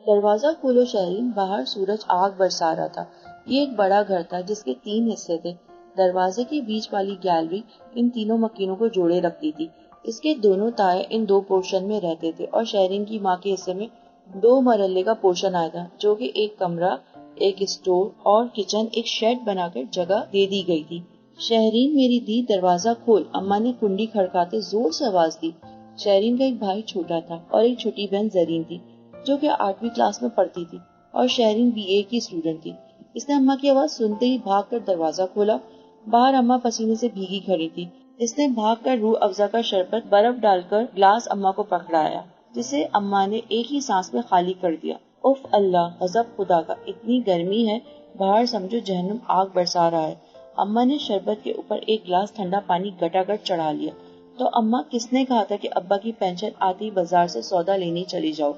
دروازہ کھولو شہرین، باہر سورج آگ برسا رہا تھا۔ یہ ایک بڑا گھر تھا جس کے 3 حصے تھے۔ دروازے کے بیچ والی گیلری ان تینوں مکینوں کو جوڑے رکھتی تھی۔ اس کے دونوں تائے ان 2 پورشن میں رہتے تھے اور شہرین کی ماں کے حصے میں 2 مرلے کا پورشن آیا تھا، جو کہ ایک کمرہ، ایک اسٹور اور کچن، ایک شیڈ بنا کر جگہ دے دی گئی تھی۔ شہرین میری دی، دروازہ کھول، اماں نے کنڈی کھڑکاتے زور سے آواز دی۔ شہرین کا ایک بھائی چھوٹا تھا اور ایک چھوٹی بہن زرین تھی، جو کہ 8ویں کلاس میں پڑھتی تھی اور شہرین BA کی اسٹوڈنٹ تھی۔ اس نے اماں کی آواز سنتے ہی بھاگ کر دروازہ کھولا۔ باہر اماں پسینے سے بھیگی کھڑی تھی۔ اس نے بھاگ کر روح افزا کا شربت برف ڈال کر گلاس اماں کو پکڑایا، جسے اماں نے ایک ہی سانس میں خالی کر دیا۔ اف اللہ، غضب خدا کا، اتنی گرمی ہے، باہر سمجھو جہنم آگ برسا رہا ہے۔ اماں نے شربت کے اوپر ایک گلاس ٹھنڈا پانی گٹا کر چڑھا لیا۔ تو اماں، کس نے کہا تھا کہ ابا کی پینشن آتی بازار سے سودا لینی چلی جاؤ؟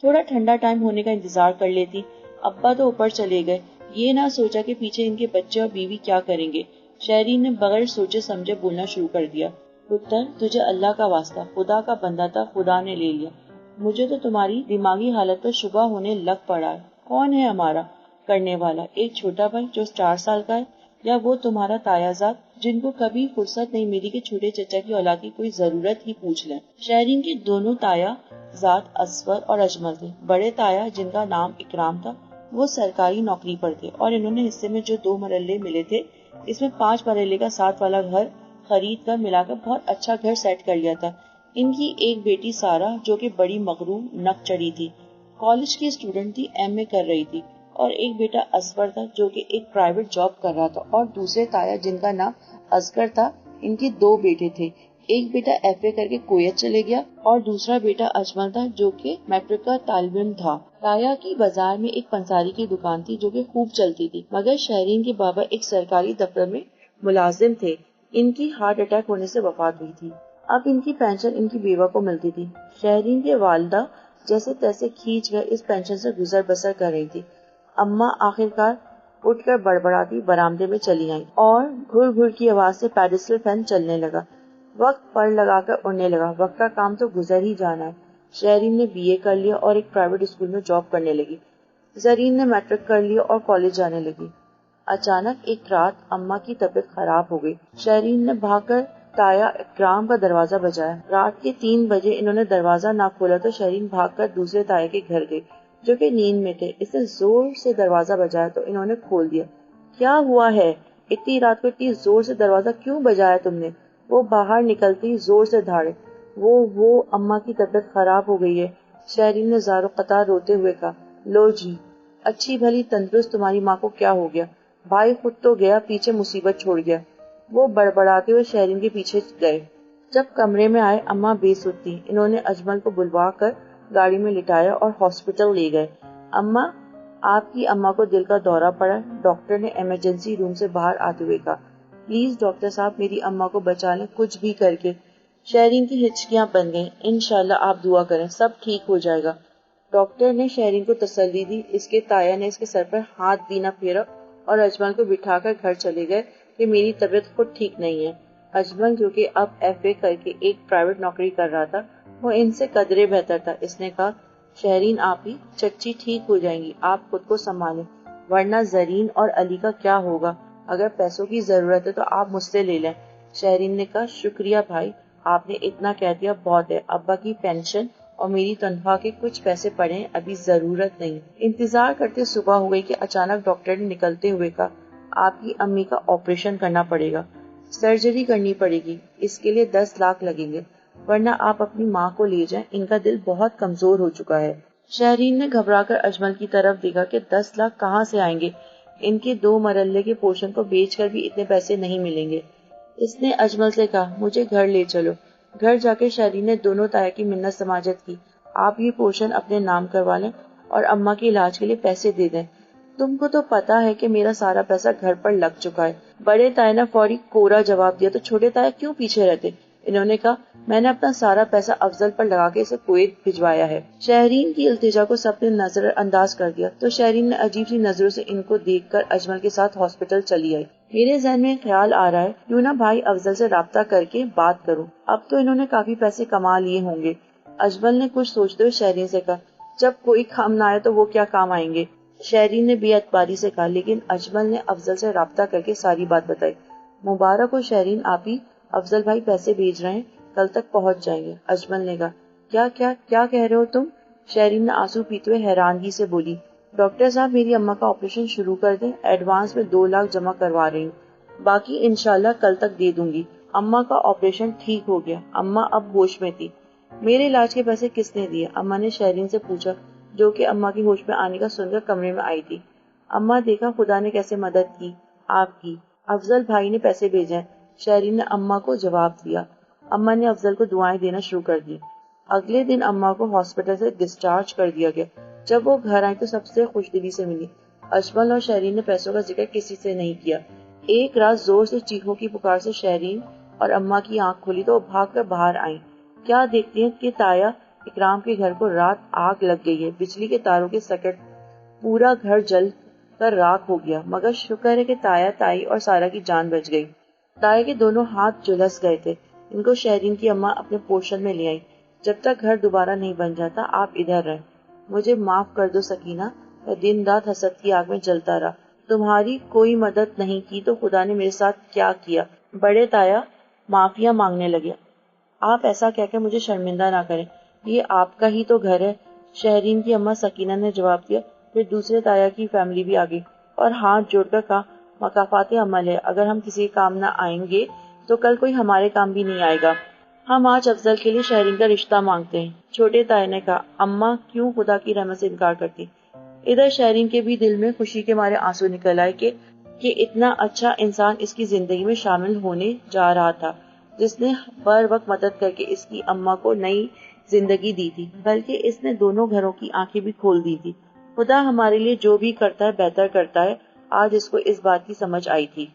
تھوڑا ٹھنڈا ٹائم ہونے کا انتظار کر لیتی۔ ابا تو اوپر چلے گئے، یہ نہ سوچا کہ پیچھے ان کے بچے اور بیوی کیا کریں گے۔ شہرین نے بغیر سوچے سمجھے بولنا شروع کر دیا۔ پتر، تجھے اللہ کا واسطہ، خدا کا بندہ تھا، خدا نے لے لیا۔ مجھے تو تمہاری دماغی حالت پر شبہ ہونے لگ پڑا ہے۔ کون ہے ہمارا کرنے والا؟ ایک چھوٹا بھائی جو 4 سال کا ہے، یا وہ تمہارا تایا زاد جن کو کبھی فرصت نہیں ملی کہ چھوٹے چچا کی اولاد کی کوئی ضرورت ہی پوچھ لیں؟ شہرین کے دونوں تایا زاد اسور اور اجمل تھے۔ بڑے تایا، جن کا نام اکرام تھا، وہ سرکاری نوکری پر تھے اور انہوں نے حصے میں جو 2 مرلے ملے تھے، اس میں 5 مرلے کا ساتھ والا گھر خرید کر ملا کر بہت اچھا گھر سیٹ کر لیا تھا۔ ان کی ایک بیٹی سارا، جو کہ بڑی مغرور نک چڑھی تھی، کالج کی اسٹوڈنٹ تھی، MA کر رہی تھی، اور ایک بیٹا اسور تھا جو کہ ایک پرائیویٹ جاب کر رہا تھا، اور دوسرے تایا جن کا نام اصغر تھا، ان کے 2 بیٹے تھے۔ ایک بیٹا FA کر کے کویت چلے گیا اور دوسرا بیٹا اجمل تھا جو کہ میٹرک کا طالب علم تھا۔ تایا کی بازار میں ایک پنساری کی دکان تھی جو کہ خوب چلتی تھی، مگر شہرین کے بابا ایک سرکاری دفتر میں ملازم تھے۔ ان کی ہارٹ اٹیک ہونے سے وفات ہوئی تھی۔ اب ان کی پینشن ان کی بیوہ کو ملتی تھی۔ شہرین کے والدہ جیسے تیسے کھینچ کر اس پینشن سے گزر بسر کر رہی تھی۔ اماں آخرکار اٹھ کر بڑبڑاتی برآمدے میں چلی آئیں اور گھر گھر کی آواز سے پیڈسٹل فین چلنے لگا۔ وقت پر لگا کر اڑنے لگا، وقت کا کام تو گزر ہی جانا ہے۔ شہرین نے BA کر لیا اور ایک پرائیویٹ اسکول میں جاب کرنے لگی۔ زرین نے میٹرک کر لیا اور کالج جانے لگی۔ اچانک ایک رات اماں کی طبیعت خراب ہو گئی۔ شہرین نے بھاگ کر تایا اکرام کا دروازہ بجایا۔ رات کے 3 بجے انہوں نے دروازہ نہ کھولا تو شہرین بھاگ کر دوسرے تایا کے گھر گئی، جو کہ نیند میں تھے۔ اس نے زور سے دروازہ بجایا تو انہوں نے کھول دیا۔ کیا ہوا ہے؟ اتنی رات کو اتنی زور سے دروازہ کیوں بجایا تم نے؟ وہ باہر نکلتے ہی زور سے دھاڑے۔ وہ اماں کی طبیعت خراب ہو گئی ہے، شہرین نے زار و قطار روتے ہوئے کہا۔ لو جی، اچھی بھلی تندرست تمہاری ماں کو کیا ہو گیا؟ بھائی خود تو گیا، پیچھے مصیبت چھوڑ گیا۔ وہ بڑبڑاتے ہوئے شہرین کے پیچھے گئے۔ جب کمرے میں آئے، اماں بے سود تھی۔ انہوں نے اجمل کو بلوا کر گاڑی میں لٹایا اور ہاسپٹل لے گئے۔ اماں، آپ کی اماں کو دل کا دورہ پڑا، ڈاکٹر نے ایمرجنسی روم سے باہر آتے ہوئے کہا۔ پلیز ڈاکٹر صاحب، میری اماں کو بچا لیں، کچھ بھی کر کے۔ شہرین کی ہچکیاں بن گئیں۔ انشاءاللہ آپ دعا کریں، سب ٹھیک ہو جائے گا۔ ڈاکٹر نے شہرین کو تسلی دی۔ اس کے تایا نے اس کے سر پر ہاتھ بھی نہ پھیرا اور اجمل کو بٹھا کر گھر چلے گئے کہ میری طبیعت خود ٹھیک نہیں ہے۔ اجمل، جو کہ اب FA کر کے ایک پرائیویٹ نوکری کر رہا تھا، وہ ان سے قدرے بہتر تھا۔ اس نے کہا، شہرین آپی، چچی ٹھیک ہو جائیں گی، آپ خود کو سنبھالیں، ورنہ زرین اور علی کا کیا ہوگا؟ اگر پیسوں کی ضرورت ہے تو آپ مجھ سے لے لیں۔ شہرین نے کہا، شکریہ بھائی، آپ نے اتنا کہہ دیا بہت ہے۔ ابا کی پینشن اور میری تنخواہ کے کچھ پیسے پڑے ہیں، ابھی ضرورت نہیں۔ انتظار کرتے صبح ہو گئی کہ اچانک ڈاکٹر نے نکلتے ہوئے کہا، آپ کی امی کا آپریشن کرنا پڑے گا، سرجری کرنی پڑے گی، اس کے لیے 10 لاکھ لگیں گے، ورنہ آپ اپنی ماں کو لے جائیں، ان کا دل بہت کمزور ہو چکا ہے۔ شہرین نے گھبرا کر اجمل کی طرف دیکھا کہ 10 لاکھ کہاں سے آئیں گے؟ ان کے 2 مرلے کے پورشن کو بیچ کر بھی اتنے پیسے نہیں ملیں گے۔ اس نے اجمل سے کہا، مجھے گھر لے چلو۔ گھر جا کے شہرین نے دونوں تایا کی منت سماجت کی۔ آپ یہ پورشن اپنے نام کروا لیں اور اماں کے علاج کے لیے پیسے دے دیں۔ تم کو تو پتا ہے کہ میرا سارا پیسہ گھر پر لگ چکا ہے۔ بڑے تایا نے فوری کورا جواب دیا تو چھوٹے تایا کیوں پیچھے رہتے؟ انہوں نے کہا، میں نے اپنا سارا پیسہ افضل پر لگا کے اسے کویت بھجوایا ہے۔ شہرین کی التجا کو سب نے نظر انداز کر دیا تو شہرین نے عجیب سی نظروں سے ان کو دیکھ کر اجمل کے ساتھ ہاسپٹل چلی آئی۔ میرے ذہن میں خیال آ رہا ہے کیوں نہ بھائی افضل سے رابطہ کر کے بات کروں، اب تو انہوں نے کافی پیسے کما لیے ہوں گے۔ اجمل نے کچھ سوچتے ہوئے شہرین سے کہا، جب کوئی کام نہ آئے تو وہ کیا کام آئیں گے؟ شہرین نے بے اعتباری سے کہا، لیکن اجمل نے افضل سے رابطہ کر کے ساری بات بتائی۔ مبارک ہو شہرین، آپ ہی افضل بھائی پیسے بھیج رہے ہیں، کل تک پہنچ جائیں گے۔ اجمل نے کہا، کیا کہہ رہے ہو تم؟ شہرین نے آنسو پیتے ہوئے حیرانگی سے بولی، ڈاکٹر صاحب میری اماں کا آپریشن شروع کر دیں، ایڈوانس میں 2 لاکھ جمع کروا رہی ہوں، باقی انشاءاللہ کل تک دے دوں گی۔ اماں کا آپریشن ٹھیک ہو گیا، اماں اب ہوش میں تھی۔ میرے علاج کے پیسے کس نے دیے؟ اماں نے شہرین سے پوچھا، جو کہ اماں کی ہوش میں آنے کا سن کر کمرے میں آئی تھی۔ اماں دیکھا خدا نے کیسے مدد کی آپ کی، افضل بھائی نے پیسے بھیجے ہیں، شہرین نے اماں کو جواب دیا۔ اماں نے افضل کو دعائیں دینا شروع کر دی۔ اگلے دن اماں کو ہاسپٹل سے ڈسچارج کر دیا گیا۔ جب وہ گھر آئی تو سب سے خوش دلی سے ملی۔ اجمل اور شہرین نے پیسوں کا ذکر کسی سے نہیں کیا۔ ایک رات زور سے چیخوں کی پکار سے شہرین اور اماں کی آنکھ کھلی تو وہ بھاگ کر باہر آئیں۔ کیا دیکھتی ہیں کہ تایا اکرام کے گھر کو رات آگ لگ گئی ہے، بجلی کے تاروں کے سکٹ، پورا گھر جل کر راکھ ہو گیا، مگر شکر ہے کہ تایا، تائی اور سارا کی جان بچ گئی۔ تایا کے دونوں ہاتھ جھلس گئے تھے۔ ان کو شہرین کی اماں اپنے پوشن میں لے آئی۔ جب تک گھر دوبارہ نہیں بن جاتا آپ ادھر رہیں، مجھے معاف کر دو سکینہ، میں دن رات حسد کی آگ میں جلتا رہا، تمہاری کوئی مدد نہیں کی تو خدا نے میرے ساتھ کیا کیا۔ بڑے تایا معافیا مانگنے لگے، آپ ایسا کہہ کر مجھے شرمندہ نہ کریں، یہ آپ کا ہی تو گھر ہے۔ شہرین کی اماں سکینہ نے جواب دیا۔ پھر دوسرے تایا کی فیملی بھی آ گئی اور ہاتھ جوڑ کر کہا، مکافات عمل ہے، اگر ہم کسی کام نہ آئیں گے تو کل کوئی ہمارے کام بھی نہیں آئے گا۔ ہم آج افضل کے لیے شہرین کا رشتہ مانگتے ہیں۔ چھوٹے تایا نے کہا، اماں کیوں خدا کی رحمت سے انکار کرتی؟ ادھر شہرین کے بھی دل میں خوشی کے مارے آنسو نکل آئے کہ اتنا اچھا انسان اس کی زندگی میں شامل ہونے جا رہا تھا، جس نے بر وقت مدد کر کے اس کی اماں کو نئی زندگی دی تھی، بلکہ اس نے دونوں گھروں کی آنکھیں بھی کھول دی تھی۔ خدا ہمارے لیے جو بھی کرتا ہے بہتر کرتا ہے، آج اس کو اس بات کی سمجھ آئی تھی۔